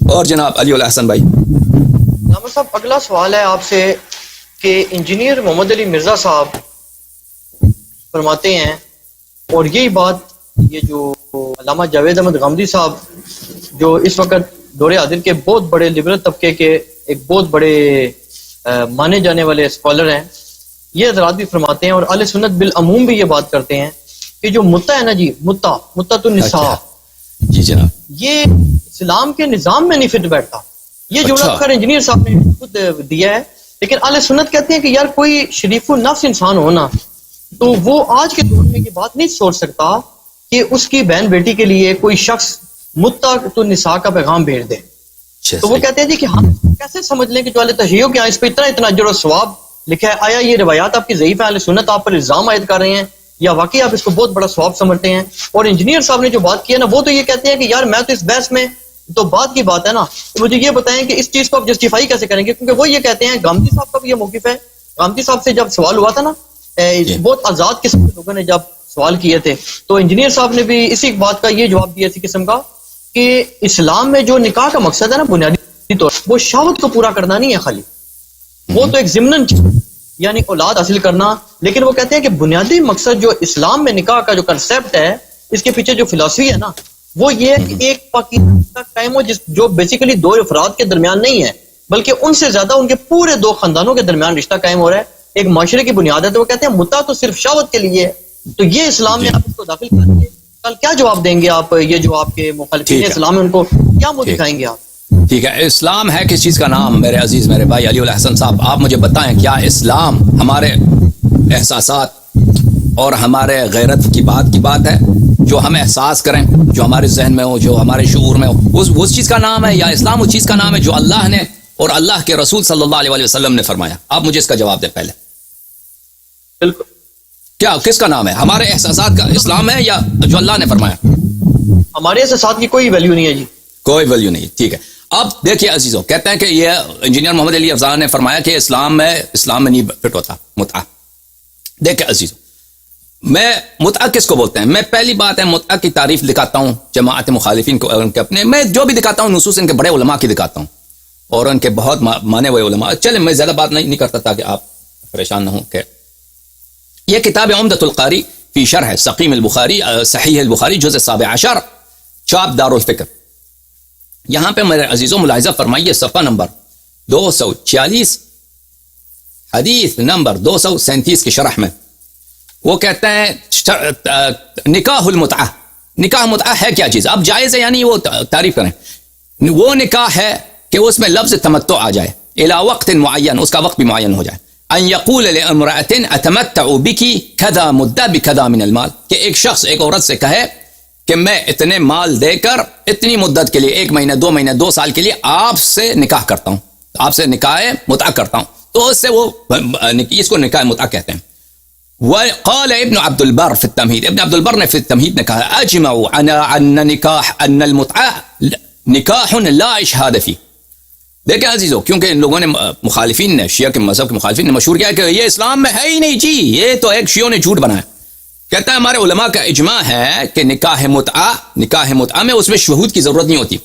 اور جناب علی الاحسن بھائی. علامہ صاحب اگلا سوال ہے آپ سے کہ انجینئر محمد علی مرزا صاحب فرماتے ہیں، اور یہی بات یہ جو علامہ جاوید احمد غامدی صاحب جو اس وقت دور حاضر کے بہت بڑے لبرل طبقے کے ایک بہت بڑے مانے جانے والے اسکالر ہیں، یہ حضرات بھی فرماتے ہیں اور اہل سنت بالعموم بھی یہ بات کرتے ہیں کہ جو متع ہے نا جی، متعۃ النساء، جی جناب، یہ اسلام کے نظام میں نہیں فٹ بیٹھتا. یہ جملہ خیر انجینئر صاحب نے خود دیا ہے، لیکن اہل سنت کہتے ہیں کہ یار کوئی شریف النفس انسان ہونا تو وہ آج کے دور میں یہ بات نہیں سوچ سکتا کہ اس کی بہن بیٹی کے لیے کوئی شخص متعۃ النساء کا پیغام بھیج دے. تو وہ کہتے ہیں جی کہ ہم کیسے سمجھ لیں کہ جو اہل تشیع کے اس پہ اتنا اجر و ثواب لکھا ہے، آیا یہ روایات آپ کی ضعیف ہے، اہل سنت آپ پر الزام عائد کر رہے ہیں، یا واقعی آپ اس کو بہت بڑا ثواب سمجھتے ہیں؟ اور انجینئر صاحب نے جو بات کی ہے نا، وہ تو یہ کہتے ہیں کہ یار میں تو اس بحث میں تو بات کی بات ہے نا، تو مجھے یہ بتائیں کہ اس چیز کو آپ جسٹیفائی کیسے کریں گے؟ کیونکہ وہ یہ کہتے ہیں، غامدی صاحب کا بھی یہ موقف ہے. غامدی صاحب سے جب سوال ہوا تھا نا، بہت آزاد قسم کے لوگوں نے جب سوال کیے تھے، تو انجینئر صاحب نے بھی اسی بات کا یہ جواب دیا اسی قسم کا کہ اسلام میں جو نکاح کا مقصد ہے نا، بنیادی طور وہ شہوت کو پورا کرنا نہیں ہے خالی، وہ تو ایک ضمناً یعنی اولاد حاصل کرنا، لیکن وہ کہتے ہیں کہ بنیادی مقصد جو اسلام میں نکاح کا جو کنسیپٹ ہے، اس کے پیچھے جو فلسفی ہے نا، وہ یہ ہے کہ ایک پاکیزہ قائم ہو جو بیسیکلی دو افراد کے درمیان نہیں ہے بلکہ ان سے زیادہ ان کے پورے دو خاندانوں کے درمیان رشتہ قائم ہو رہا ہے، ایک معاشرے کی بنیاد ہے. تو وہ کہتے ہیں متع تو صرف شہوت کے لیے ہے، تو یہ اسلام میں آپ اس کو داخل کر دیے. کل کیا جواب دیں گے آپ؟ یہ جو آپ کے مخالفین اسلام ہیں ان کو کیا منہ دکھائیں گے آپ؟ ٹھیک ہے، اسلام ہے کس چیز کا نام؟ میرے عزیز میرے بھائی علی الاحسن صاحب، آپ مجھے بتائیں کیا اسلام ہمارے احساسات اور ہمارے غیرت کی بات ہے، جو ہم احساس کریں، جو ہمارے ذہن میں ہو، جو ہمارے شعور میں ہو، اس چیز کا نام ہے؟ یا اسلام اس چیز کا نام ہے جو اللہ نے اور اللہ کے رسول صلی اللہ علیہ وسلم نے فرمایا؟ آپ مجھے اس کا جواب دیں پہلے. بالکل، کیا کس کا نام ہے؟ ہمارے احساسات کا اسلام ہے یا جو اللہ نے فرمایا؟ ہمارے احساسات کی کوئی ویلیو نہیں ہے جی، کوئی ویلیو نہیں. ٹھیک ہے، اب دیکھیے عزیزوں، کہتے ہیں کہ یہ انجینئر محمد علی افضال نے فرمایا کہ اسلام میں نہیں فٹ ہوتا متعہ. دیکھیں عزیزوں، میں متعہ کس کو بولتے ہیں؟ میں پہلی بات ہے متعہ کی تعریف دکھاتا ہوں جماعت مخالفین کو، ان کے اپنے میں جو بھی دکھاتا ہوں نصوص ان کے بڑے علماء کی دکھاتا ہوں اور ان کے بہت مانے ہوئے علماء. چلیں میں زیادہ بات نہیں کرتا تاکہ آپ پریشان نہ ہوں. کہ یہ کتاب عمدۃ القاری فی شرح سقیم البخاری صحیح البخاری جزء 17 چاپ دار الفکر. یہاں پہ میرے عزیزوں ملاحظہ فرمائیے، صفحہ نمبر 246 حدیث نمبر 237 کی شرح میں وہ کہتے ہیں نکاح المتعہ. نکاح متعہ ہے کیا چیز؟ اب جائز ہے یعنی وہ تعریف کریں. وہ نکاح ہے کہ اس میں لفظ تمتع آ جائے، الی وقت معین، اس کا وقت بھی معین ہو جائے. ان یقول لامرأة اتمتع بک کذا مدہ بکذا من المال، کہ ایک شخص ایک عورت سے کہے کہ میں اتنے مال دے کر اتنی مدت کے لیے، 1 مہینہ 2 مہینہ 2 سال کے لیے آپ سے نکاح کرتا ہوں، آپ سے نکاح متعہ کرتا ہوں، تو اس سے وہ اس کو نکاح متعہ کہتے ہیں. وقال ابن عبد البر في التمهيد، ابن عبد البر نے فی التمهید نے کہا اجمعوا ان المتعہ نکاح لا اشہاد فی. دیکھیں عزیزو، کیونکہ ان لوگوں نے مخالفین نے، شیعہ کے مذہب کے مخالفین نے مشہور کیا کہ یہ اسلام میں ہے ہی نہیں جی، یہ تو ایک شیعوں نے جھوٹ بنایا. کہتا ہے ہمارے علماء کا اجماع ہے کہ نکاح متعہ میں اس میں شہود کی ضرورت نہیں ہوتی.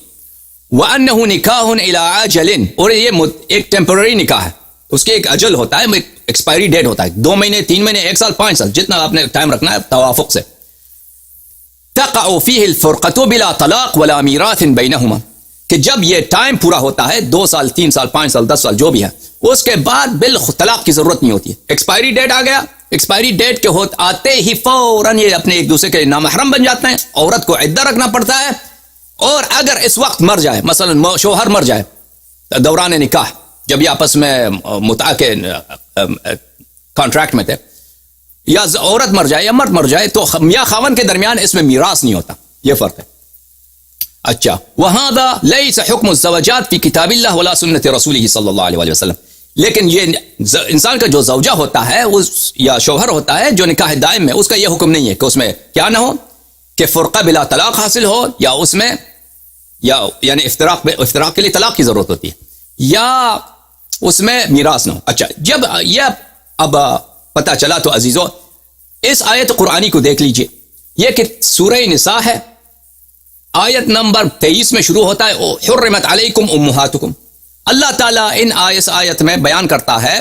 وَأَنَّهُ نِكَاحٌ إِلَىٰ عَجَلٍ، اور یہ ایک ٹیمپرری نکاح ہے، اس کے ایک اجل ہوتا ہے، ایکسپائری ڈیٹ ہوتا ہے، 2 مہینے 3 مہینے 1 سال 5 سال، جتنا آپ نے ٹائم رکھنا ہے توافق سے. تَقَعُ فِيهِ الْفُرْقَةُ بِلَا طَلَاقٍ وَلَا مِيرَاثٍ بَيْنَهُمَا، کہ جب یہ ٹائم پورا ہوتا ہے 2 سال 3 سال 5 سال 10 سال جو بھی ہے، اس کے بعد طلاق کی ضرورت نہیں ہوتی ہے. ایکسپائری ڈیٹ آ گیا، ایکسپائری ڈیٹ کے آتے ہی فوراً یہ اپنے ایک دوسرے کے نامحرم بن جاتے ہیں. عورت کو عدہ رکھنا پڑتا ہے، اور اگر اس وقت مر جائے، مثلا شوہر مر جائے دوران نکاح، جب یہ آپس میں متعہ کے کانٹریکٹ میں تھے، یا عورت مر جائے یا مرد مر جائے، تو یا خاوند کے درمیان اس میں میراث نہیں ہوتا. یہ فرق ہے. اچھا، وَهَذَا لَيْسَ حُكْمُ الزَّوَجَاتِ فِي كِتَابِ اللَّهِ وَلَا سُنَّةِ رَسُولِهِ صلی اللہ علیہ وسلم. لیکن یہ انسان کا جو زوجہ ہوتا ہے یا شوہر ہوتا ہے جو نکاح دائم میں، اس کا یہ حکم نہیں ہے کہ اس میں کیا نہ ہو کہ فرقہ بلا طلاق حاصل ہو، یا اس میں یعنی افتراق کے لیے طلاق کی ضرورت ہوتی ہے، یا اس میں میراث نہ ہو. اچھا، جب یہ اب پتہ چلا تو عزیزو اس آیت قرآنی کو دیکھ لیجئے. یہ کہ سورہ نساء ہے، آیت نمبر 23 میں شروع ہوتا ہے حرمت علیکم امہاتکم. اللہ تعالیٰ ان آیت میں بیان کرتا ہے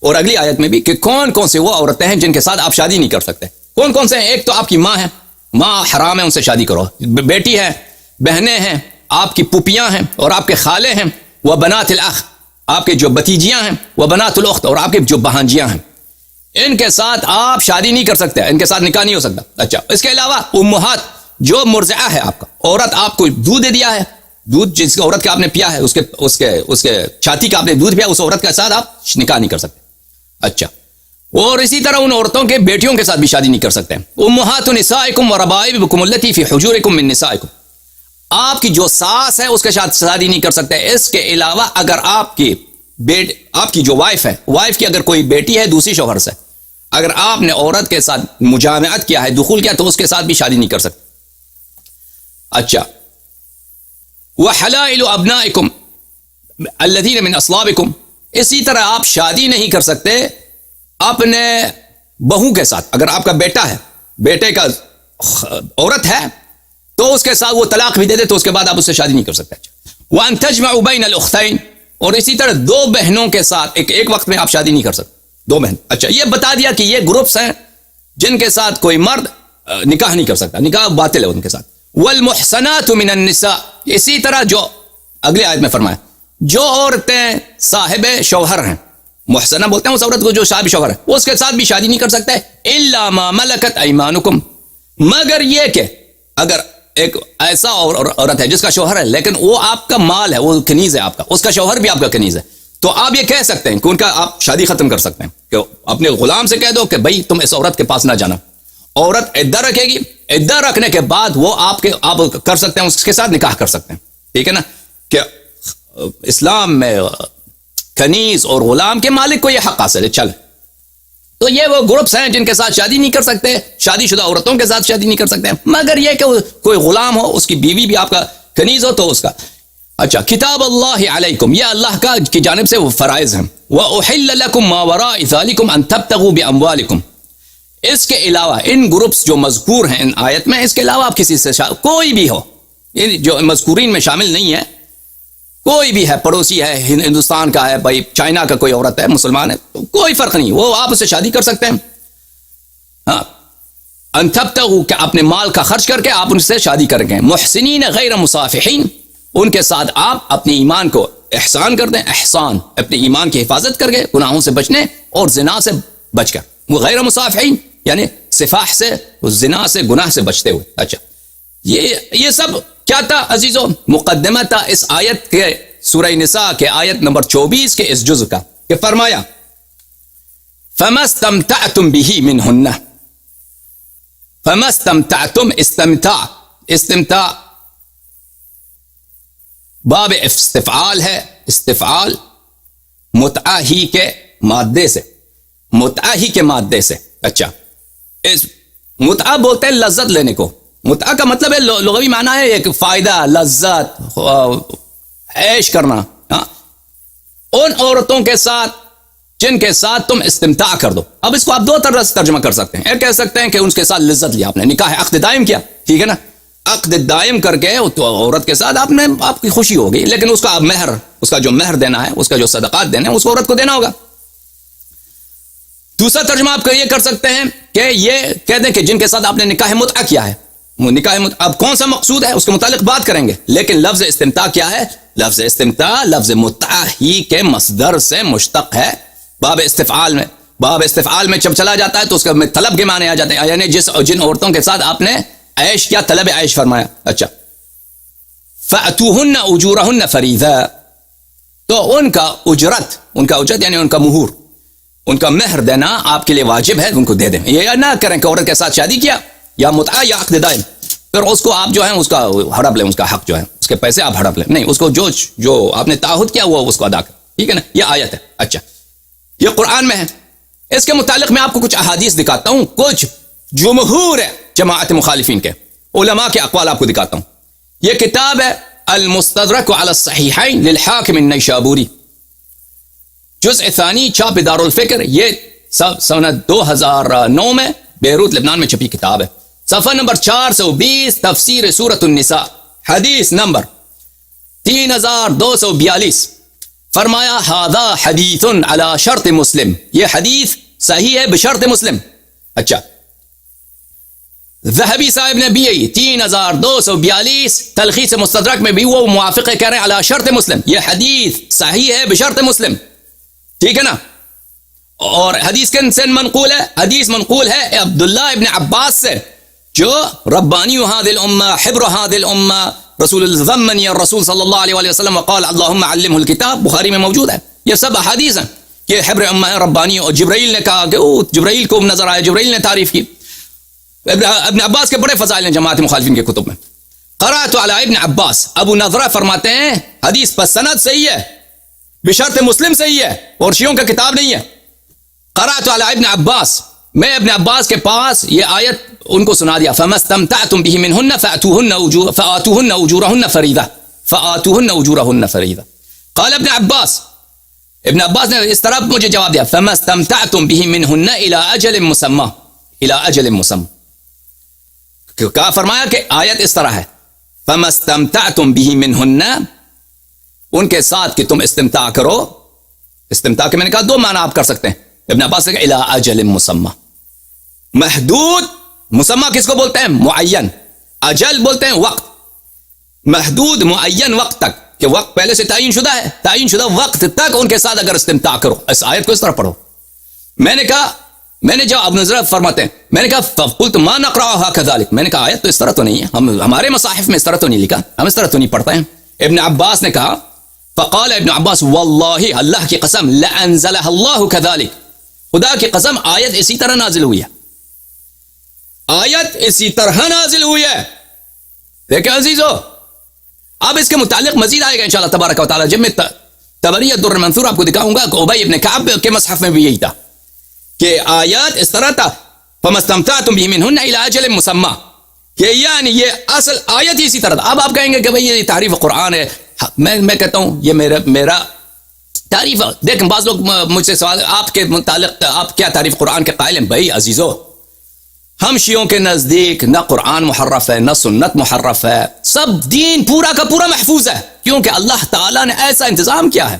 اور اگلی آیت میں بھی کہ کون کون سے وہ عورتیں ہیں جن کے ساتھ آپ شادی نہیں کر سکتے. کون کون سے ہیں؟ ایک تو آپ کی ماں ہے، ماں حرام ہے، ان سے شادی کرو. بیٹی ہے، بہنیں ہیں، آپ کی پھوپھیاں ہیں اور آپ کے خالے ہیں، وہ بنات الاخ، آپ کے جو بتیجیاں ہیں، وہ بنات الاخت، اور آپ کے جو بہانجیاں ہیں. ان کے ساتھ آپ شادی نہیں کر سکتے، ان کے ساتھ نکاح نہیں ہو سکتا. اچھا، اس کے علاوہ امہات، جو مرضعہ ہے آپ کا، عورت آپ کو دودھ دے دیا ہے، دودھ جس عورت کا آپ نے پیا ہے، اس کے چھاتی کا آپ نے دودھ پیا، اس عورت کے ساتھ آپ نکاح نہیں کر سکتے. اچھا، اور اسی طرح ان عورتوں کے بیٹیوں کے ساتھ بھی شادی نہیں کر سکتے. امہات نسائکم وربائبکم التی فی حجورکم من نسائکم، آپ کی جو ساس ہے اس کے ساتھ شادی نہیں کر سکتے. اس کے علاوہ اگر آپ کی جو وائف ہے، وائف کی اگر کوئی بیٹی ہے دوسری شوہر سے، اگر آپ نے عورت کے ساتھ مجامعت کیا ہے، دخول کیا، تو اس کے ساتھ بھی شادی نہیں کر سکتے. اچھا، وحلائل ابنائکم الذین من اصلابکم، اسی طرح آپ شادی نہیں کر سکتے اپنے بہو کے ساتھ. اگر آپ کا بیٹا ہے، بیٹے کا عورت ہے، تو اس کے ساتھ وہ طلاق بھی دے دے تو اس کے بعد آپ اس سے شادی نہیں کر سکتے. وَأَن تَجْمَعُوا بَيْنَ الْأُخْتَيْنِ، اور اسی طرح دو بہنوں کے ساتھ ایک وقت میں آپ شادی نہیں کر سکتے، دو بہن. اچھا، یہ بتا دیا کہ یہ گروپس ہیں جن کے ساتھ کوئی مرد نکاح نہیں کر سکتا، نکاح باطل ہے ان کے ساتھ. وَالْمُحْصَنَاتُ مِنَ النِّسَاءِ، اسی طرح جو اگلے آیت میں فرمایا، جو عورتیں صاحب شوہر ہیں، محسنہ بولتے ہیں اس عورت کو جو صاحب شوہر ہے، اس کے ساتھ بھی شادی نہیں کر سکتے. إِلَّا مَا مَلَكَتْ أَيْمَانُكُمْ، مگر یہ کہ اگر ایک ایسا عورت ہے جس کا شوہر ہے لیکن وہ آپ کا مال ہے، وہ کنیز ہے آپ کا، اس کا شوہر بھی آپ کا کنیز ہے، تو آپ یہ کہہ سکتے ہیں کہ ان کا آپ شادی ختم کر سکتے ہیں، کہ اپنے غلام سے کہہ دو کہ بھائی تم اس عورت کے پاس نہ جانا. عورت عدہ رکھے گی، عدہ رکھنے کے بعد وہ آپ کر سکتے ہیں، اس کے ساتھ نکاح کر سکتے ہیں. ٹھیک ہے نا، کہ اسلام میں کنیز اور غلام کے مالک کو یہ حق حاصل ہے. چل، تو یہ وہ گروپس ہیں جن کے ساتھ شادی نہیں کر سکتے، شادی شدہ عورتوں کے ساتھ شادی نہیں کر سکتے، مگر یہ کہ کوئی غلام ہو، اس کی بیوی بھی آپ کا کنیز ہو تو اس کا. اچھا، کتاب اللہ علیکم، یہ اللہ کی جانب سے وہ فرائض ہیں. وَأُحِلَّ لَكُمْ مَا وَرَاءِ ذَلِكُمْ أَن تَبْتَغُوا بِأَمْوَالِكُمْ، اس کے علاوہ ان گروپس جو مذکور ہیں ان آیت میں، اس کے علاوہ آپ کسی سے کوئی بھی ہو، جو مذکورین میں شامل نہیں ہے، کوئی بھی ہے، پڑوسی ہے، ہندوستان کا ہے، بھائی چائنا کا کوئی عورت ہے، مسلمان ہے، تو کوئی فرق نہیں، وہ آپ اسے شادی کر سکتے ہیں. ہاں، ان تبتغوا، کہ اپنے مال کا خرچ کر کے آپ ان سے شادی کریں گے. محسنین غیر مصافحین، ان کے ساتھ آپ اپنے ایمان کو احسان کر دیں، احسان، اپنے ایمان کی حفاظت کر کے گناہوں سے بچنے اور زنا سے بچ کر. وہ غیر مصافحین یعنی صفاح سے، زنا سے، گناہ سے بچتے ہوئے. اچھا، یہ سب کیا تھا عزیزو؟ مقدمہ تھا اس آیت کے، سورہ نساء کے آیت نمبر 24 کے اس جزء کا، کہ فرمایا فَمَا اسْتَمْتَعْتُمْ بِهِ مِنْهُنَّ، فَمَا اسْتَمْتَعْتُمْ، استمتاع باب استفعال ہے، استفعال متعہ ہی کے مادے سے، متعہ ہی کے مادے سے. اچھا، اس متعہ بولتے ہیں لذت لینے کو. متعہ کا مطلب ہے لغوی معنی ہے ایک فائدہ، لذت، عیش کرنا. ان عورتوں کے ساتھ جن کے ساتھ تم استمتاع کر دو. اب اس کو آپ دو طرح سے ترجمہ کر سکتے ہیں. ایک کہہ سکتے ہیں کہ ان کے ساتھ لذت لیا آپ نے، نکاح عقد دائم کیا، ٹھیک ہے نا، عقد دائم کر کے تو عورت کے ساتھ آپ کی خوشی ہوگی، لیکن اس کا مہر، اس کا جو مہر دینا ہے، اس کا جو صدقات دینا ہے، اس عورت کو دینا ہوگا. دوسرا ترجمہ آپ یہ کر سکتے ہیں کہ یہ کہہ دیں کہ جن کے ساتھ آپ نے نکاح متعہ کیا ہے، نکاح اب کون سا مقصود ہے اس کے متعلق بات کریں گے، لیکن لفظ استمتاع کیا ہے؟ لفظ استمتاع لفظ متعہ ہی کے مصدر سے مشتق ہے. باب استفعال میں جب چلا جاتا ہے تو اس کا طلب کے معنی آ جاتے ہیں، یعنی جن عورتوں کے ساتھ آپ نے عیش کیا، طلب عیش فرمایا. اچھا، فَأْتُوهُنَّ أُجُورَهُنَّ فَرِيضًا، تو ان کا اجرت یعنی ان کا مہور، ان کا مہر دینا آپ کے لیے واجب ہے، ان کو دے دیں. یہ نہ کریں کہ عورت کے ساتھ شادی کیا یا متعہ یا عقد دائم، پھر اس کو آپ جو ہے اس کا ہڑپ لیں، اس کا حق جو ہے، اس کے پیسے آپ ہڑپ لیں. نہیں، اس کو جو آپ نے تعہد کیا وہ اس کو ادا کریں. ٹھیک ہے نا، یہ آیت ہے. اچھا، یہ قرآن میں ہے. اس کے متعلق میں آپ کو کچھ احادیث دکھاتا ہوں، کچھ جمہور جماعت مخالفین کے علماء کے اقوال آپ کو دکھاتا ہوں. یہ کتاب ہے المستدرک علی الصحیحین للحاکم النیشابوری، جزء ثانی، چھاپ دار الفکر. یہ سنہ 2009 میں بیروت لبنان میں چھپی کتاب ہے. صفحہ نمبر 420، تفسیر سورۃ النساء، حدیث نمبر 3242 فرمایا ھذا حدیث علی شرط مسلم، یہ حدیث صحیح ہے بشرط مسلم. اچھا ذہبی صاحب نے بھی یہی 3242 تلخیص مستدرک میں بھی وہ موافق کہہ رہے ہیں علی شرط مسلم، یہ حدیث صحیح ہے بشرط مسلم. ٹھیک ہے نا. اور حدیث کن سے منقول ہے؟ حدیث منقول ہے عبداللہ ابن عباس سے، جو ربانی هذه الامه حبر هذه الامه رسول الزمن یا رسول صلی اللہ علیہ وآلہ وسلم وقال اللهم علمه الكتاب، بخاری میں موجود ہے. یہ سب احادیث ہیں کہ حبر امہ ربانی، اور جبرائیل نے کہا کہ جبرائیل کو نظر آیا، جبرائیل نے تعریف کی. ابن عباس کے بڑے فضائل ہیں جماعت مخالفین کے کتب میں. قرأت علی ابن عباس، ابو نضرہ فرماتے ہیں حدیث پر سند صحیح ہے بشرط مسلم صحیح ہے، اور شیعوں کا کتاب نہیں ہے. قرأت علی ابن عباس، میں ابن عباس کے پاس یہ آیت ان کو سنا دیا. فما استمتعتم به منهن فآتوهن اجورهن فریضہ، فآتوهن اجورهن فریضہ. قال ابن عباس نے اس طرح مجھے جواب دیا فما استمتعتم به منهن الى اجل مسمى، الى اجل مسمى. کہا فرمایا کہ آیت اس طرح ہے فما استمتعتم به منهن، ان کے ساتھ کہ تم استمتاع کرو. استمتاع کے میں نے کہا دو معنی آپ کر سکتے ہیں. ابن عباس نے کہا الى اجل مسمى، محدود. مسمى کس کو بولتے ہیں؟ معین. اجل بولتے ہیں وقت. محدود معین وقت تک، کہ وقت پہلے سے تعین شدہ ہے، تعین شدہ وقت تک ان کے ساتھ اگر استمتاع کرو. اس آیت کو اس طرح پڑھو. میں نے جو ابن نظر فرماتے ہیں، میں نے کہا فقلت ما نقرأها كذلك، میں نے کہا آیت تو اس طرح تو نہیں ہے، ہمارے مصاحف میں اس طرح تو نہیں لکھا، ہم اس طرح تو نہیں پڑھتے ہیں. ابن عباس نے کہا فقال ابن عباس واللہ، اللہ کی قسم لأنزلها الله كذلك، خدا کی قسم آیت اسی طرح نازل ہوئی ہے، آیت اسی طرح نازل ہوئی ہے. دیکھیں عزیزو، اب اس کے متعلق مزید آئے گا انشاءاللہ تبارک و تعالی. جب میں طبری الدر المنثور آپ کو دکھاؤں گا کہ ابی ابن کعب کے مصحف میں بھی یہی تھا کہ آیات اس طرح تھا فما استمتعتم به منهن الى اجل مسمى، کہ یعنی یہ اصل آیت ہی اسی طرح تھا. اب آپ کہیں گے کہ بھئی یہ تعریف قرآن ہے. میں کہتا ہوں یہ میرا تعریف. دیکھیں بعض لوگ مجھ سے سوال آپ کے متعلق آپ کیا تعریف قرآن کے قائل ہیں؟ بھائی عزیزو، ہم شیعوں کے نزدیک نہ قرآن محرف ہے نہ سنت محرف ہے، سب دین پورا کا پورا محفوظ ہے، کیونکہ اللہ تعالیٰ نے ایسا انتظام کیا ہے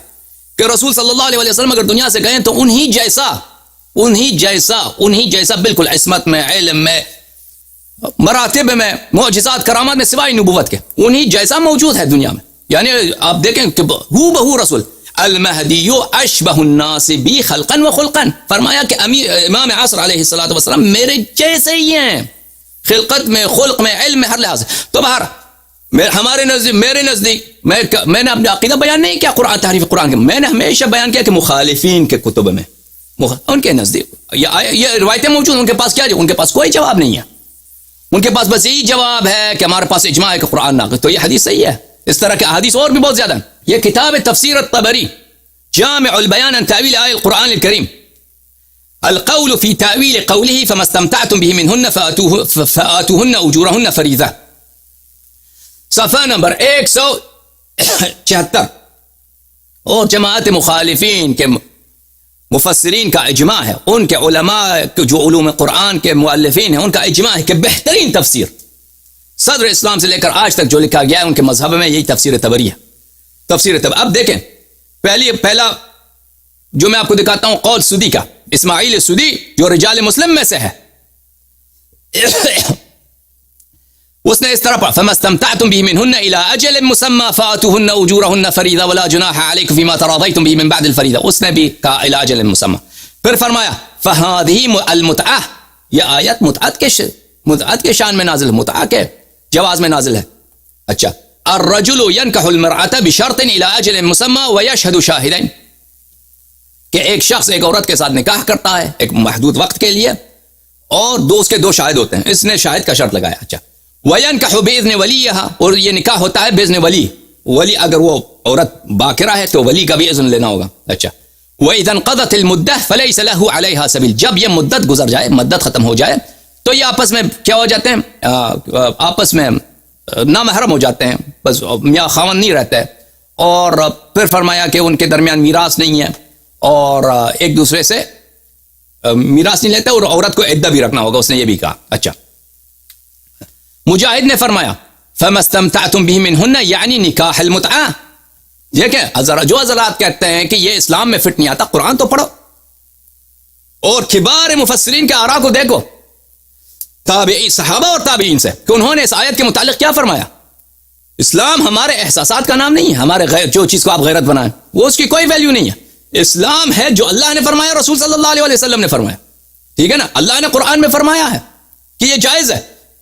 کہ رسول صلی اللہ علیہ وسلم اگر دنیا سے گئے تو انہی جیسا بالکل عصمت میں، علم میں، مراتب میں، معجزات کرامات میں سوائے نبوت کے انہی جیسا موجود ہے دنیا میں. یعنی آپ دیکھیں کہ ہو بہو رسول المہدی اشبہ الناس بی خلقا و خلقا، فرمایا کہ امام عصر علیہ الصلوۃ والسلام میرے جیسے ہی ہیں، خلقت میں، خلق میں، علم میں، ہر لحاظ. تو بہر ہمارے نزدیک، میرے نزدیک، میں نے اپنا عقیدہ بیان نہیں کیا قرآن تعریف قرآن کے، میں نے ہمیشہ بیان کیا کہ مخالفین کے کتب میں ان کے نزدیک یہ روایتیں موجود، ان کے پاس کیا ان کے پاس کوئی جواب نہیں ہے. ان کے پاس بس یہی جواب ہے کہ ہمارے پاس اجماع ہے کہ قرآن ناقص. تو یہ حدیث صحیح ہے. اس طرح کے احادیث اور بھی بہت زیادہ ہیں. یہ کتاب تفسیر الطبری جامع البیان عن تأویل آیات القرآن الکریم، القول فی تأویل قوله فما استمتعتم به منهن فآتوهن اجورهن فریضہ، صفحہ نمبر 176. اور جماعت مخالفین کے مفسرین کا اجماع ہے، ان کے علماء جو علوم قرآن کے مؤلفین ہیں ان کا اجماع ہے کہ بہترین تفسیر صدر اسلام سے لے کر آج تک جو لکھا گیا ہے ان کے مذہب میں یہی تفسیر طبری ہے. تفسیر طبری. اب دیکھیں پہلا جو میں آپ کو دکھاتا ہوں قول سدی کا، اسماعیل سدی جو رجال مسلم میں سے ہے، اس نے اس طرح پڑھا فما استمتعتم به منهن الى اجل مسمى فآتوهن اجورهن فریضہ ولا جناح علیکم فيما تراضیتم به من بعد الفریضہ، اس نے بھی کہا الى اجل مسمى. پھر فرمایا فهذه المتعہ، یہ آیت متعت کے شان میں نازل، متعہ کے جواز میں نازل ہے. اچھا الرجل ينكح المرأة بشرط الى اجل مسمى ويشهد شاهدين، کہ ایک شخص ایک عورت کے ساتھ نکاح کرتا ہے ایک محدود وقت کے لیے، اور اس کے دو شاہد ہوتے ہیں، اس نے شاہد کا شرط لگایا. اچھا وَيَنْكَحُ بِإِذْنِ وَلِيِّهَا، اور یہ نکاح ہوتا ہے بِإِذْنِ ولی اگر وہ عورت باکرہ ہے تو ولی کا بھی اذن لینا ہوگا. اچھا وَإِذَا انْقَضَتِ الْمُدَّةُ فَلَيْسَ لَهُ عَلَيْهَا سَبِيلٌ، جب یہ مدت گزر جائے، مدت ختم ہو جائے تو یہ آپس میں کیا ہو جاتے ہیں، آپس میں نامحرم ہو جاتے ہیں، بس میاں خاوند نہیں رہتے. اور پھر فرمایا کہ ان کے درمیان میراث نہیں ہے اور ایک دوسرے سے میراث نہیں لیتے، اور عورت کو عدہ بھی رکھنا ہوگا، اس نے یہ بھی کہا. اچھا مجاہد نے فرمایا فما استمتعتم به منهن یعنی نکاح المتعہ. دیکھیں جو حضرات کہتے ہیں کہ یہ اسلام میں فٹ نہیں آتا، قرآن تو پڑھو اور کبار مفسرین کے آراء کو دیکھو، تابعی صحابہ اور تابعین سے، کہ انہوں نے اس آیت کے متعلق کیا فرمایا. اسلام ہمارے احساسات کا نام نہیں ہے، ہمارے جو چیز کو آپ غیرت بنائیں وہ اس کی کوئی ویلیو نہیں ہے. اسلام ہے جو اللہ نے فرمایا، رسول صلی اللہ علیہ وسلم نے فرمایا. ٹھیک ہے نا، اللہ نے قرآن میں فرمایا ہے کہ یہ جائز ہے.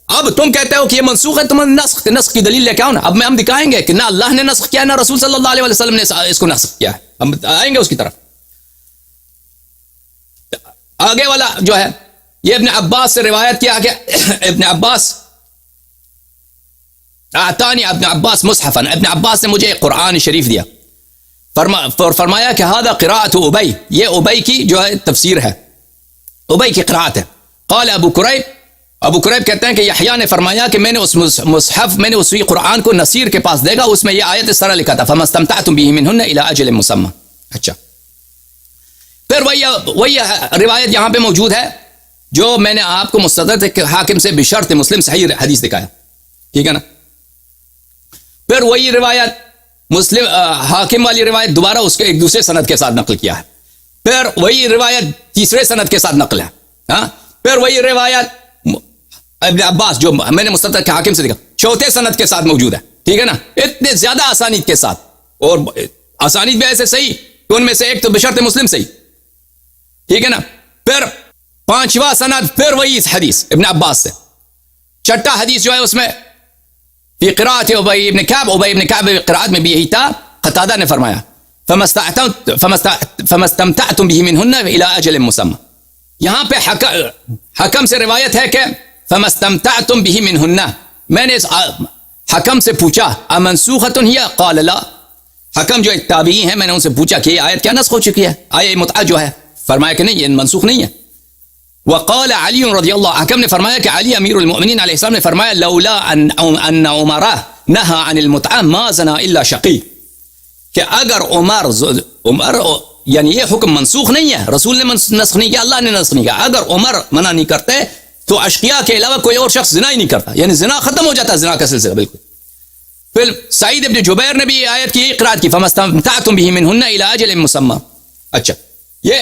اب تم کہتے ہو کہ یہ منسوخ ہے، تم نسخ کی دلیل لے کے آؤ نا. اب ہم دکھائیں گے کہ نہ اللہ نے نسخ کیا، نہ رسول صلی اللہ علیہ وسلم نے اس کو نسخ کیا ہے. ہم آئیں گے اس کی طرف. آگے والا جو ہے یہ ابن عباس سے روایت کیا کہ ابن عباس اعطانی ابن عباس مصحفا، ابن عباس نے مجھے قرآن شریف دیا، فرمایا کہ هذا قراءت ابی، یہ ابی کی جو ہے تفسیر ہے، ابی کی قراءت ہے. قال ابو قریب کہتے ہیں کہ یحییٰ نے فرمایا کہ میں نے اس مصحف، میں نے اسی قرآن کو نصیر کے پاس دیکھا، اس میں یہ آیت اس طرح لکھا تھا فما استمتعتم به منهن الى اجل مسمى. اچھا، پھر وہی روایت یہاں پہ موجود ہے جو میں نے آپ کو مستدرک حاکم سے بشرط مسلم صحیح حدیث دکھایا. ٹھیک ہے نا. پھر وہی روایت مسلم حاکم والی روایت دوبارہ اس کے ایک دوسرے سند کے ساتھ نقل کیا ہے. پھر وہی روایت تیسرے سند کے ساتھ نقل ہے. ہاں، پھر وہی روایت ابن عباس جو میں نے مستدرک حاکم سے دیکھا چوتھے سند کے ساتھ موجود ہے. ٹھیک ہے نا، اتنے زیادہ آسانیت کے ساتھ، اور آسانیت بھی ایسے صحیح کہ ان میں سے ایک تو بشرط مسلم صحیح. ٹھیک ہے نا. پھر پانچواں سند پھر وہی حدیث ابن عباس سے. چھٹا حدیث جو ہے اس میں فی قراءت ابی ابن کعب قراءت میں بھی یہی تھا. قتادہ نے فرمایا فما استمتعتم به منهن الى اجل مسمى. یہاں پہ حکم سے روایت ہے کہ فما استمتعتم به منهن، میں نے اس حکم سے پوچھا امنسوخۃ ہی؟ قال لا. حکم جو ایک تابعی ہیں، میں نے ان سے پوچھا کہ یہ آیت کیا نسخ ہو چکی ہے، آیت متعہ جو ہے؟ فرمایا کہ نہیں، یہ منسوخ نہیں ہے. وقال علی رضی اللہ، حکم نے فرمایا کہ علی امیر المؤمنین علیہ السلام نے فرمایا لولا ان عمر نہى عن المتعہ ما زنا الا شقی، کہ اگر عمر یعنی یہ حکم منسوخ نہیں ہے، رسول نے نسخ نہیں کیا، اللہ نے نسخ نہیں کیا، اگر عمر منع نہیں کرتے تو اشقیاء کے علاوہ کوئی اور شخص زنا ہی نہیں کرتا، یعنی زنا ختم ہو جاتا، زنا کا سلسلہ بالکل. پھر سعید ابن جبیر نے بھی آیت کی قرات کی فما استمتعتم به منهن الى اجل مسمى. اچھا، یہ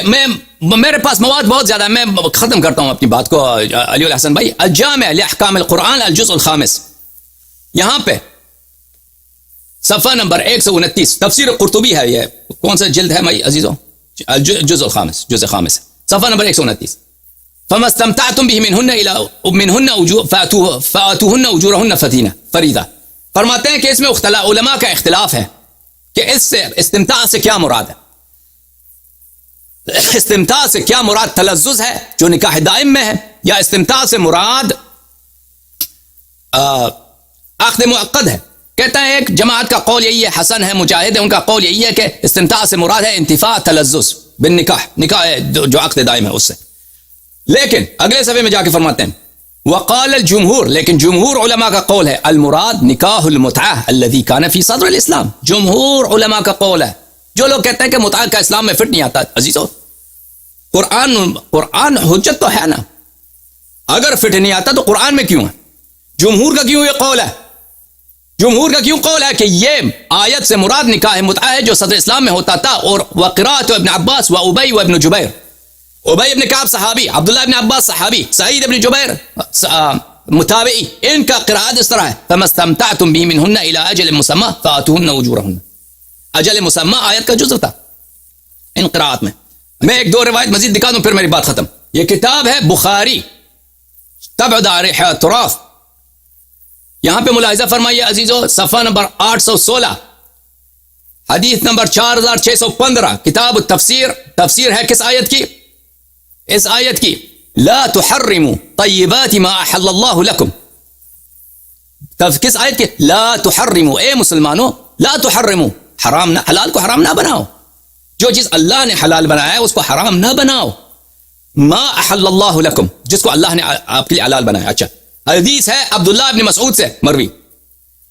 میرے پاس مواد بہت زیادہ ہے، میں ختم کرتا ہوں اپنی بات کو. علی الحسن بھائی، الجامع لاحکام القرآن الجزء الخامس، یہاں پہ صفحہ نمبر 129، تفسیر قرطبی ہے. یہ کون سا جلد ہے بھائی عزیزوں؟ الجزء الخامس، جزء خامس، صفحہ نمبر 129. فما استمتعتم به منهن فاتوهن اجورهن فریضہ. فرماتے ہیں کہ اس میں علماء کا اختلاف ہے کہ اس سے استمتاع سے کیا مراد ہے. استمتاع سے کیا مراد تلذذ ہے جو نکاح دائم میں ہے، یا استمتاع سے مراد عقد معقد ہے؟ کہتا ہے ایک جماعت کا قول یہی ہے، حسن ہے، مجاہد ہے، ان کا قول یہی ہے کہ استمتاع سے مراد ہے انتفاع تلذذ بالنکاح، نکاح جو عقد دائم ہے اس سے. لیکن اگلے صفحے میں جا کے فرماتے ہیں وقال الجمہور، لیکن جمہور علماء کا قول ہے المراد نکاح المتعہ الذي كان في صدر الاسلام. جمہور علماء کا قول ہے. جو لوگ کہتے ہیں کہ متعہ کا اسلام میں فٹ نہیں آتا، عزیزو قرآن حجت تو ہے نا، اگر فٹ نہیں آتا تو قرآن میں کیوں ہے؟ جمہور کا کیوں یہ قول ہے؟ جمہور کا کیوں قول ہے کہ یہ آیت سے مراد نکاح متعہ ہے جو صدر اسلام میں ہوتا تھا؟ اور وقراءت ابن عباس و ابی و ابن جبیر، ابی ابن کعب صحابی، عبداللہ ابن عباس صحابی، سعید ابن جبیر متابعی، ان کا قرآت اس طرح ہے فما استمتعتم به منهن الى اجل مسمى فاتوهن اجورهن. اجل مسمى آیت کا جزء تھا ان قرآت میں. میں ایک دو روایت مزید دکھا دوں پھر میری بات ختم. یہ کتاب ہے بخاری طبع دار تراث، یہاں پہ ملاحظہ فرمائیے عزیزو، صفحہ نمبر 816، حدیث نمبر 4615، کتاب التفسیر. تفسیر ہے کس آیت کی؟ اس آیت کی لا تحرموا طیبات ما احل اللہ لکم. کس آیت کی؟ لا تحرموا، اے مسلمانوں لا تحرموا، حرام نہ، حلال کو حرام نہ بناؤ، جو چیز اللہ نے حلال بنایا ہے اس کو حرام نہ بناؤ. ما احل اللہ لکم، جس کو اللہ نے آپ کے لیے حلال بنایا. اچھا، حدیث ہے عبداللہ ابن مسعود سے مروی.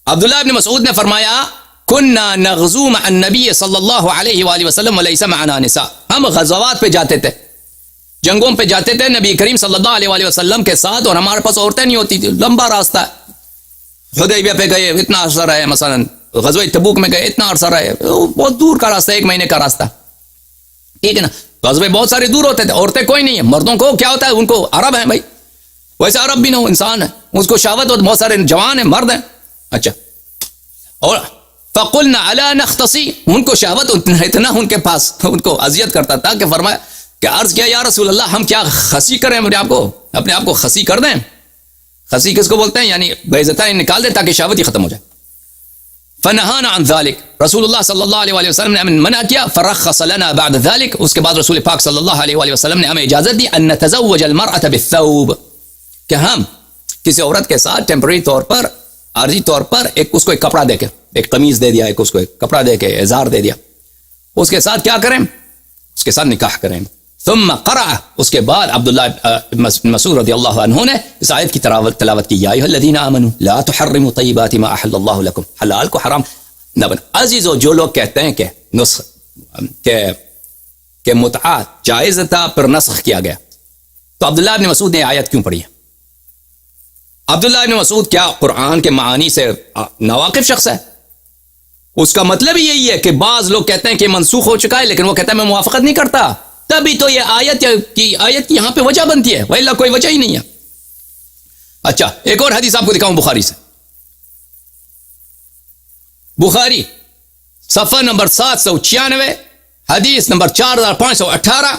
عبداللہ ابن مسعود نے فرمایا کننا نغزو مع النبی صلی اللہ علیہ وآلہ وسلم ولیس معنا نساء، ہم غزوات پہ جاتے تھے، جنگوں پہ جاتے تھے نبی کریم صلی اللہ علیہ وآلہ وسلم کے ساتھ، اور ہمارے پاس عورتیں نہیں ہوتی تھی، لمبا راستہ ہے. حدیبیہ پہ گئے اتنا عرصہ رہے, مثلا غزوہ تبوک میں گئے اتنا عرصہ رہے, بہت دور کا راستہ, 1 مہینے کا راستہ, ٹھیک ہے نا. غزوے بہت سارے دور ہوتے تھے, عورتیں کوئی نہیں ہے, مردوں کو کیا ہوتا ہے, ان کو عرب ہیں بھائی, ویسے عرب بھی نہ ہو, انسان ہے, اس کو شہوت ہو, بہت سارے جوان ہیں, مرد ہیں. اچھا, اور فقلنا الا نختصی, ان کو شہوت اتنا ان کے پاس, ان کو اذیت کرتا تھا کہ فرمایا کہ عرض کیا یا رسول اللہ ہم کیا خسی کریں, اپنے آپ کو خسی کر دیں. خسی کس کو بولتے ہیں, یعنی بے عزتی نکال دیں تاکہ شہوت ہی ختم ہو جائے. فنہانا عن ذلك, رسول اللہ صلی اللہ علیہ وسلم نے ہمیں منع کیا. فرخص لنا بعد ذلك, اس کے بعد رسول پاک صلی اللہ علیہ وسلم نے ہمیں اجازت دی ان نتزوج المرأة بالثوب, کہ ہم کسی عورت کے ساتھ ٹیمپرری طور پر, عارضی طور پر اس کو ایک کپڑا دے کے, ایک قمیض دے دیا, اس کو ایک کپڑا دے کے, ازار دے دیا, اس کے ساتھ کیا کریں, اس کے ساتھ نکاح کریں. ثم قرأ, اس کے بعد عبداللہ بن مسعود رضی اللہ عنہ نے اس آیت کی تلاوت کی, یا ایھا الذین آمنوا لا تحرموا طیبات ما احل اللہ لکم, حلال کو حرام نہ بنا. عزیزو, جو لوگ کہتے ہیں کہ متعہ جائز تھا پھر نسخ کیا گیا, تو عبداللہ بن مسعود نے آیت کیوں پڑھی ہے؟ عبداللہ بن مسعود کیا قرآن کے معانی سے ناواقف شخص ہے؟ اس کا مطلب یہی ہے کہ بعض لوگ کہتے ہیں کہ منسوخ ہو چکا ہے, لیکن وہ کہتا ہے میں موافقت نہیں کرتا, تبھی تو یہ آیت کی یہاں پہ وجہ بنتی ہے, وَإِلَّا کوئی وجہ ہی نہیں ہے. اچھا, ایک اور حدیث آپ کو دکھاؤں بخاری سے. بخاری صفحہ نمبر 796, حدیث نمبر 4518,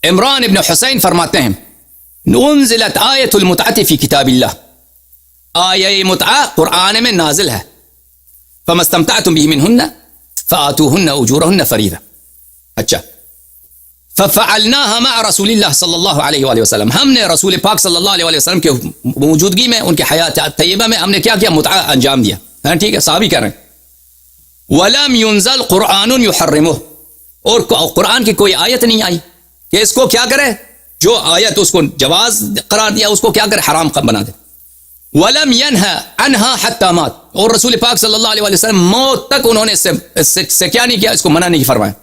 عمران ابن حسین فرماتے ہیں انزلت آیت المتعة فی کتاب اللہ, آیہ متعہ قرآن میں نازل ہے. فما استمتعتم به منہن فآتوہن اجورہن فریضہ. اچھا, ففعلناها مع رسول اللہ صلی اللہ علیہ وآلہ وسلم, ہم نے رسول پاک صلی اللہ علیہ وآلہ وسلم کے موجودگی میں, ان کی حیات طیبہ میں ہم نے کیا کیا, متعہ انجام دیا. ہاں ٹھیک ہے, صحابی کہہ رہے ہیں. ولم ينزل قرآن يحرمه, اور قرآن کی کوئی آیت نہیں آئی کہ اس کو کیا کرے, جو آیت اس کو جواز قرار دیا اس کو کیا کرے, حرام بنا دے. ولم ينهى عنها حتى مات, اور رسول پاک صلی اللہ علیہ وآلہ وسلم موت تک انہوں نے اس سے کیا نہیں کیا, اس کو منع نہیں فرمایا.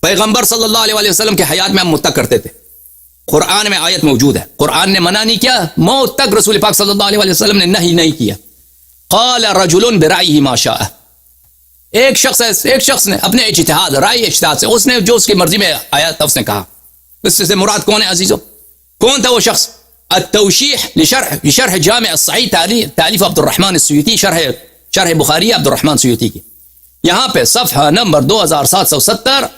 پیغمبر صلی اللہ علیہ وسلم کے حیات میں ہم متع کرتے تھے, قرآن میں آیت موجود ہے, قرآن نے منع نہیں کیا, موت تک رسول پاک صلی اللہ علیہ وسلم نے نہیں کیا. قال رجل برأیہ ما شاء, ایک شخص نے اپنے اجتہاد, رائے اجتہاد سے, اس نے جو اس کی مرضی میں آیا تھا اس نے کہا. اس سے مراد کون ہے عزیزو, کون تھا وہ شخص؟ التوشیح لشرح جامع الصحیح, تالیف عبد الرحمن السیوطی, شرح بخاری عبد الرحمن سیوطی کی. یہاں پہ صفحہ نمبر 2770,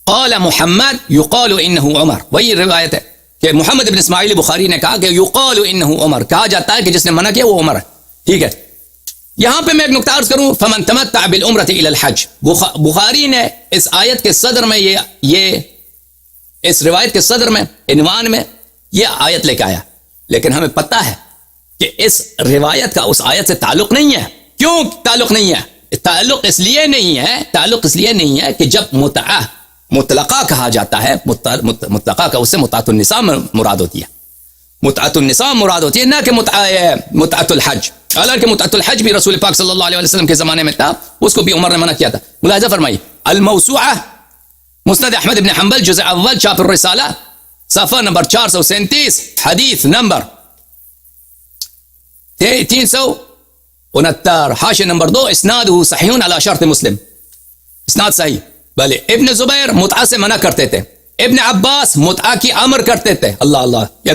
قال محمد یقال انه عمر, وہی روایت ہے کہ محمد بن اسماعیل بخاری نے کہا کہ یقال انه عمر, کہا جاتا ہے کہ جس نے منع کیا وہ عمر ہے. ٹھیک ہے, یہاں پہ میں ایک نکتہ عرض کروں, فمن تمتع بالعمرۃ الی الحج, بخاری نے اس آیت کے صدر میں یہ اس روایت کے صدر میں, عنوان میں یہ آیت لے کے آیا, لیکن ہمیں پتہ ہے کہ اس روایت کا اس آیت سے تعلق نہیں ہے. کیوں تعلق نہیں ہے؟ تعلق اس لیے نہیں ہے کہ جب متعہ مطلقہ کہا جاتا ہے, مطلقہ کا اس سے متعۃ النساء مراد ہوتی ہے, متعۃ النساء مراد ہوتی ہے, نہ کہ متعۃ الحج. حالانکہ متعۃ الحج بھی رسول پاک صلی اللہ علیہ وسلم کے زمانے میں تھا, اس کو بھی عمر نے منع کیا تھا. ملاحظہ فرمائیے, الموسوعہ مسند احمد بن حنبل جزء اول چاپ الرسالہ صفحہ نمبر 437, حدیث نمبر 369, حاشیہ نمبر 2, اسنادہ صحیح علی شرط مسلم, اسناد صحیح. بھلے ابن زبیر متعہ سے منع کرتے تھے, ابن عباس متعہ کی امر کرتے تھے. اللہ, یہ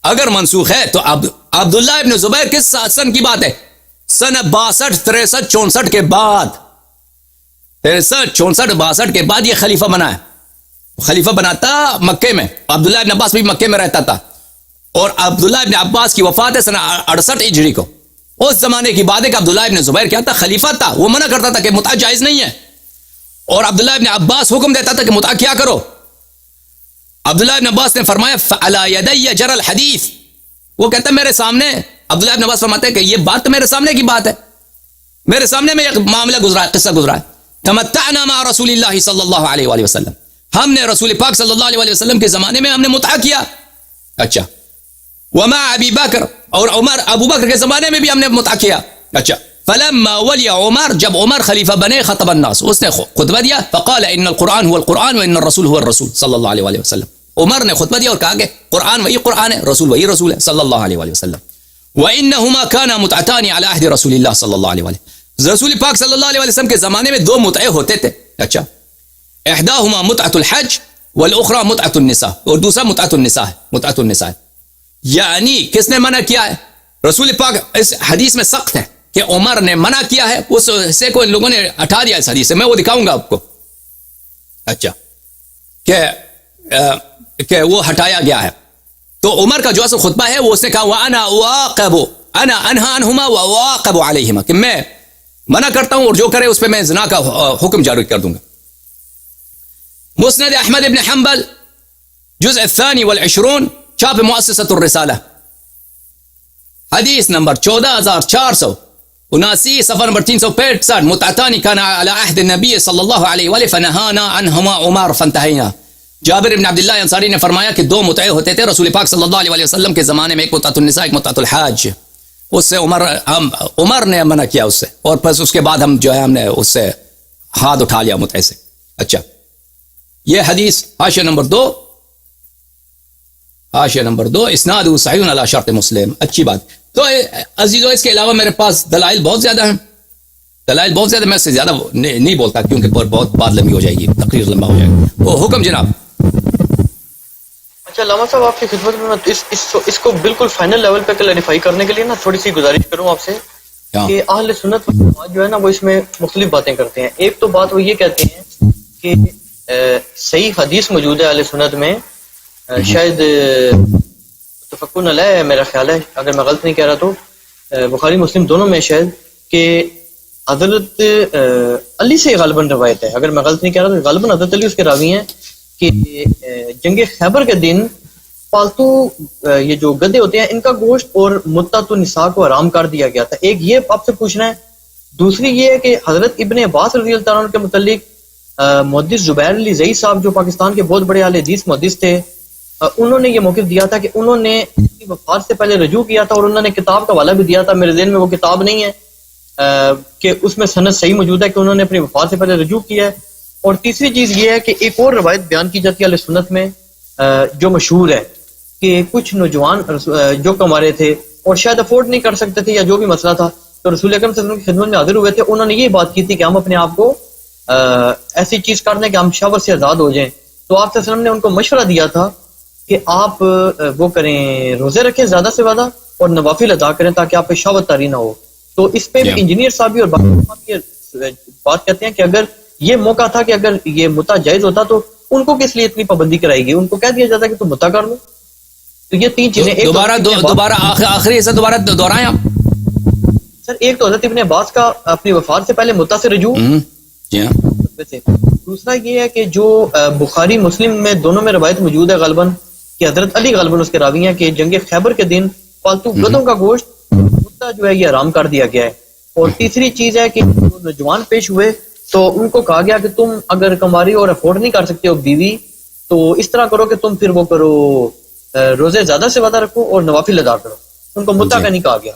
اگر منسوخ ہے تو عبداللہ ابن زبیر کس سن کی بات ہے؟ سن 62 63 64 کے بعد, 63 64 62 کے بعد یہ خلیفہ بنا ہے. خلیفہ بناتا مکے میں, عبداللہ ابن عباس بھی مکے میں رہتا تھا, اور عبداللہ ابن عباس کی وفات ہے سن 68 ہجری کو. اس زمانے کی بات ہے کہ عبداللہ ابن زبیر کیا تھا, خلیفہ تھا, وہ منع کرتا تھا کہ متعہ جائز نہیں ہے, اور عبداللہ ابن عباس حکم دیتا تھا کہ متعہ کیا کرو. عبداللہ ابن عباس نے فرمایا فعلی یدی جر الحدیث, وہ کہتا ہے میرے سامنے, عبداللہ ابن عباس فرماتے ہیں کہ یہ بات تو میرے سامنے کی بات ہے, میرے سامنے میں ایک معاملہ گزرا ہے, قصہ گزرا ہے. تمتعنا مع رسول اللہ صلی اللہ علیہ وآلہ وسلم, ہم نے رسول پاک صلی اللہ علیہ وآلہ وسلم کے زمانے میں ہم نے متعہ کیا. اچھا, ومع ابی بکر, اور عمر ابو بکر کے زمانے میں بھی ہم نے متعہ کیا. اچھا, فلما ولی عمر, جب عمر خلیفہ بنے, خطب الناس, اس نے خطبہ دیا, فقال ان القرآن هو القرآن وان الرسول هو الرسول صلی اللہ علیہ وآلہ وسلم. عمر نے خطبہ دیا اور کہا کہ قرآن وہی قرآن ہے، رسول وہی رسول ہے صلی اللہ علیہ وآلہ وسلم. وَإِنَّهُمَا كَانَا مُتْعَتَانِ عَلَى عَهْدِ رسول اللہ صلی اللہ علیہ وآلہ. رسول پاک صلی اللہ علیہ وسلم کے زمانے میں 2 متعے ہوتے تھے. اچھا، احداهما متعۃ الحج والاخرى متعۃ النساء، اور دوسرا متعۃ النساء ہے. متعۃ النساء یعنی کس نے منع کیا ہے؟ رسول پاک اس حدیث میں سخت ہے کہ عمر نے منع کیا ہے. اس حصے کو ان لوگوں نے ہٹا دیا اس حدیث سے، میں وہ دکھاؤں گا آپ کو. اچھا، کہ وہ ہٹایا گیا ہے. تو عمر کا جو اصل خطبہ ہے وہ اس نے کہا وَأَنَا أُعَاقَبُ أَنَا أَنْهَى عَنْهُمَا وَأُعَاقَبُ عَلَيْهِمَا، کہ میں منع کرتا ہوں اور جو کرے اس پہ میں زنا کا حکم جاری کر دوں گا. مسند احمد ابن حنبل جزء الثانی والعشرون، چھاپ مؤسسۃ الرسالہ، حدیث نمبر 14479، صفحہ نمبر 365. متعتان کان علی عہد النبی صلی اللہ علیہ وآلہ فنہانا عنہما عمر فانتہینا. جابر ابن عبداللہ انصاری نے فرمایا کہ 2 متعے ہوتے تھے رسول پاک صلی اللہ علیہ وسلم کے زمانے میں، ایک متعۃ النساء ایک متعۃ الحاج. اس سے عمر نے منع کیا اس سے، اور پس اس کے بعد ہم جو ہے ہم نے اس سے ہاتھ اٹھا لیا متعے سے. اچھا، یہ حدیث حاشیہ نمبر 2 اسناد صحیح علی شرط مسلم. اچھی بات. تو عزیزو اس کے علاوہ میرے پاس دلائل بہت زیادہ ہیں، میں اس سے زیادہ نہیں بولتا کیونکہ بہت بات لمبی ہو جائے گی، تقریر لمبا ہو جائے گا. وہ حکم جناب. اچھا علامہ صاحب، آپ کی خدمت میں میں اس کو بالکل فائنل لیول پہ کلیریفائی کرنے کے لیے نا تھوڑی سی گزارش کروں آپ سے کہ اہل سنت والجماعت جو ہے نا وہ اس میں مختلف باتیں کرتے ہیں. ایک تو بات وہ یہ کہتے ہیں کہ صحیح حدیث موجود ہے اہل سنت میں، شاید متفقون علیہ میرا خیال ہے، اگر میں غلط نہیں کہہ رہا تو بخاری مسلم دونوں میں شاید، کہ حضرت علی سے غالباً روایت ہے، اگر میں غلط نہیں کہہ رہا تو غالباً حضرت علی اس کے راوی ہیں، کہ جنگ خیبر کے دن پالتو یہ جو گدے ہوتے ہیں ان کا گوشت اور متعۃ النساء کو حرام کر دیا گیا تھا. ایک یہ آپ سے پوچھنا ہے. دوسری یہ ہے کہ حضرت ابن عباس رضی اللہ عنہ کے متعلق محدث زبیر علی زئی صاحب جو پاکستان کے بہت بڑے اہل حدیث محدث تھے، انہوں نے یہ موقف دیا تھا کہ انہوں نے اپنی وفات سے پہلے رجوع کیا تھا، اور انہوں نے کتاب کا حوالہ بھی دیا تھا. میرے ذہن میں وہ کتاب نہیں ہے کہ اس میں سند صحیح موجود ہے کہ انہوں نے اپنی وفات سے پہلے رجوع کیا ہے. اور تیسری چیز یہ ہے کہ ایک اور روایت بیان کی جاتی ہے اہل سنت میں جو مشہور ہے کہ کچھ نوجوان جو کما رہے تھے اور شاید افورڈ نہیں کر سکتے تھے یا جو بھی مسئلہ تھا، تو رسول اکرم صلی اللہ علیہ وسلم کی خدمت میں حاضر ہوئے تھے. انہوں نے یہ بات کی تھی کہ ہم اپنے آپ کو ایسی چیز کر دیں کہ ہم شہوت سے آزاد ہو جائیں. تو آپ صلی اللہ علیہ وسلم نے ان کو مشورہ دیا تھا کہ آپ وہ کریں، روزے رکھیں زیادہ سے زیادہ اور نوافل ادا کریں تاکہ آپ پہ شہوت طاری نہ ہو. تو اس پہ بھی انجینئر صاحب بھی اور باقی بات کہتے ہیں کہ اگر یہ موقع تھا کہ اگر یہ متع جائز ہوتا تو ان کو کس لیے اتنی پابندی کرائی گئی؟ ان کو کہہ دیا جاتا کہ تم متع کر لو. تو یہ 3 چیزیں دوبارہ آخری حصہ دوبارہ دہرائیں آپ. سر ایک تو حضرت ابن عباس کا اپنی وفات سے پہلے متع سے رجوع، دوسرا یہ ہے کہ جو بخاری مسلم میں دونوں میں روایت موجود ہے غالباً کہ حضرت علی غالباً اس کے راوی ہیں کہ جنگ خیبر کے دن پالتو گدوں کا گوشت متع جو ہے یہ حرام کر دیا گیا ہے. اور تیسری چیز ہے کہ جو نوجوان پیش ہوئے تو ان کو کہا گیا کہ تم اگر کماری اور افورڈ نہیں کر سکتے ہو بیوی، تو اس طرح کرو کہ تم پھر وہ کرو روزے زیادہ سے زیادہ رکھو اور نوافل ادا کرو. ان کو متع کا نہیں کہا گیا.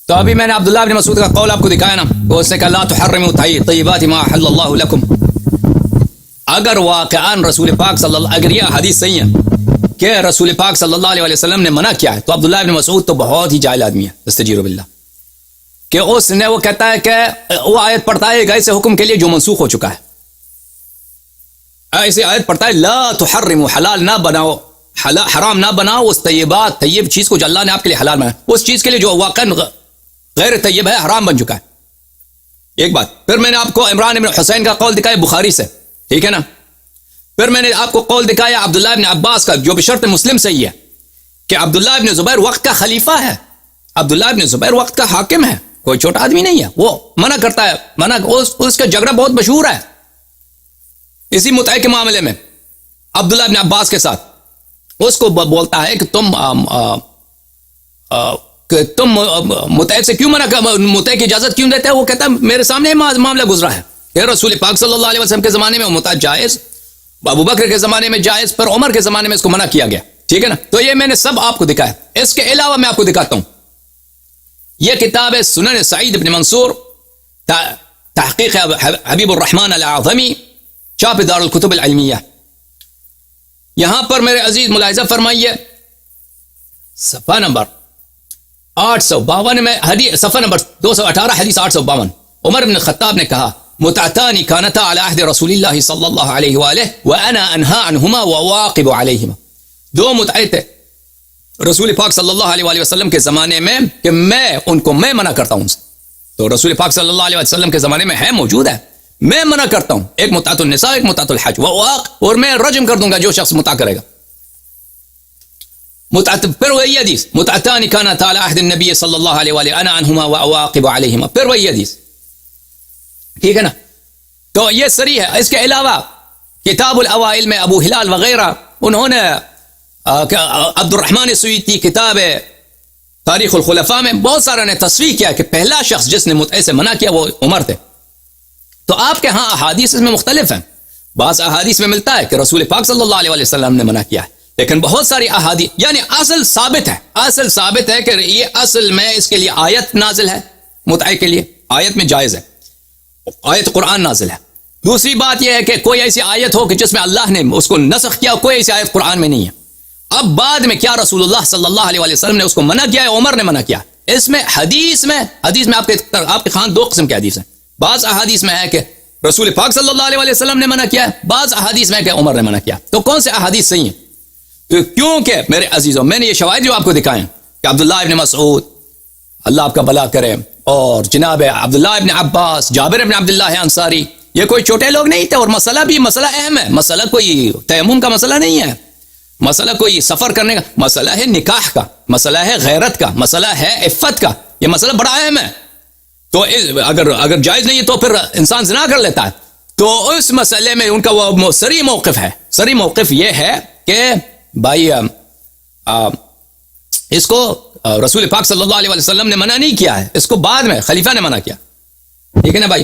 تو ابھی میں نے عبداللہ بن مسعود کا قول آپ کو دکھایا نا، تو اس نے کہا لا تحرموا طیبات ما احل اللہ لکم. اگر واقعان رسول پاک صلی اللہ، اگر یہ حدیث صحیح ہے کہ رسول پاک صلی اللہ علیہ وسلم نے منع کیا ہے، تو عبداللہ بن مسعود تو بہت ہی جاہل آدمی ہے، استجیروا باللہ، کہ اس نے وہ کہتا ہے کہ وہ آیت پڑھتا ہے ایسے حکم کے لیے جو منسوخ ہو چکا ہے. ایسے آیت پڑھتا ہے لا تحرموا، حلال نہ بناؤ، حرام نہ بناؤ اس طیبات، طیب چیز کو جو اللہ نے آپ کے لیے حلال بنایا، اس چیز کے لیے جو واقعا غیر طیب ہے، حرام بن چکا ہے. ایک بات. پھر میں نے آپ کو عمران بن حسین کا قول دکھایا بخاری سے، ٹھیک ہے نا. پھر میں نے آپ کو قول دکھایا عبداللہ ابن عباس کا جو بشرط مسلم صحیح ہے کہ عبداللہ ابن زبیر وقت کا خلیفہ ہے، عبداللہ ابن زبیر وقت کا حاکم ہے، کوئی چھوٹا آدمی نہیں ہے. وہ منع کرتا ہے، منع اس کا جھگڑا بہت مشہور ہے اسی متع کے معاملے میں عبداللہ ابن عباس کے ساتھ. اس کو بولتا ہے کہ تم متع سے کیوں منع، متع کی اجازت کیوں دیتے ہیں؟ وہ کہتا ہے میرے سامنے معاملہ گزرا ہے کہ رسول پاک صلی اللہ علیہ وسلم کے زمانے میں متع جائز، ابو بکر کے زمانے میں جائز، پر عمر کے زمانے میں اس کو منع کیا گیا. ٹھیک ہے نا. تو یہ میں نے سب آپ کو دکھایا. اس کے علاوہ میں آپ کو دکھاتا ہوں، یہ کتاب ہے سنن سعید بن منصور، تحقیق حبیب الرحمن العظمی، چاپ دار الکتب العلمیہ. یہاں پر میرے عزیز ملاحظہ فرمائیے صفحہ نمبر 852 میں صفحہ نمبر 218 حدیث 852 عمر بن الخطاب نے کہا متعتان كانتا على عهد رسول الله صلی اللہ علیہ وآلہ وانا انہا عنہما وواقب علیہما. دو متعے تھے رسول پاک صلی اللہ علیہ وآلہ وسلم کے زمانے میں کہ میں منع کرتا ہوں ان سے. تو رسول پاک صلی اللہ علیہ وسلم کے زمانے میں ہے موجود ہے, میں منع کرتا ہوں, ایک متعۃ النساء ایک متعۃ الحج, اور میں رجم کر دوں گا جو شخص متع کرے گا. پھر وہی حدیث متعتان كانتا على عهد النبی صلی اللہ علیہ وآلہ انا عنہما وواقب علیہما, پھر وہی حدیث. ٹھیک ہے نا. تو یہ صریح ہے. اس کے علاوہ کتاب الاوائل میں ابو ہلال وغیرہ انہوں نے عبد الرحمن سویتی کتاب تاریخ الخلفاء میں بہت سارا نے تصریح کیا کہ پہلا شخص جس نے متعے سے منع کیا وہ عمر تھے. تو آپ کے ہاں احادیث اس میں مختلف ہیں. بعض احادیث میں ملتا ہے کہ رسول پاک صلی اللہ علیہ وسلم نے منع کیا ہے, لیکن بہت ساری احادیث یعنی اصل ثابت ہے کہ یہ اصل میں اس کے لیے آیت نازل ہے, متعے کے لیے آیت میں جائز ہے, آیت قرآن نازل ہے. دوسری بات یہ ہے کہ کوئی ایسی آیت ہو کہ جس میں اللہ نے اس کو نسخ کیا, کوئی ایسی آیت قرآن میں نہیں ہے. اب بعد میں کیا رسول اللہ صلی اللہ علیہ وسلم نے اس کو منع کیا ہے, عمر نے منع کیا. اس میں حدیث میں آپ کے خان دو قسم کے حدیث ہیں. بعض احادیث میں ہے کہ رسول پاک صلی اللہ علیہ وسلم نے منع کیا ہے, بعض احادیث میں ہے کہ عمر نے منع کیا. تو کون سے احادیث صحیح ہیں؟ کیونکہ میرے عزیزوں میں نے یہ شواہد جو آپ کو دکھائے ہیں کہ عبداللہ ابن مسعود اللہ آپ کا بھلا کرے, اور جناب عبداللہ ابن عباس, جابر ابن عبداللہ انصاری, یہ کوئی چھوٹے لوگ نہیں تھے. اور مسئلہ اہم ہے. مسئلہ کوئی تیمم کا مسئلہ نہیں ہے, مسئلہ کوئی سفر کرنے کا مسئلہ ہے, نکاح کا مسئلہ ہے, غیرت کا مسئلہ ہے, عفت کا. یہ مسئلہ بڑا اہم ہے. تو اگر جائز نہیں ہے تو پھر انسان زنا کر لیتا ہے. تو اس مسئلے میں ان کا وہ صریح موقف ہے. صریح موقف یہ ہے کہ بھائی اس کو رسول پاک صلی اللہ علیہ وسلم نے منع نہیں کیا ہے, اس کو بعد میں خلیفہ نے منع کیا. ٹھیک ہے نا بھائی.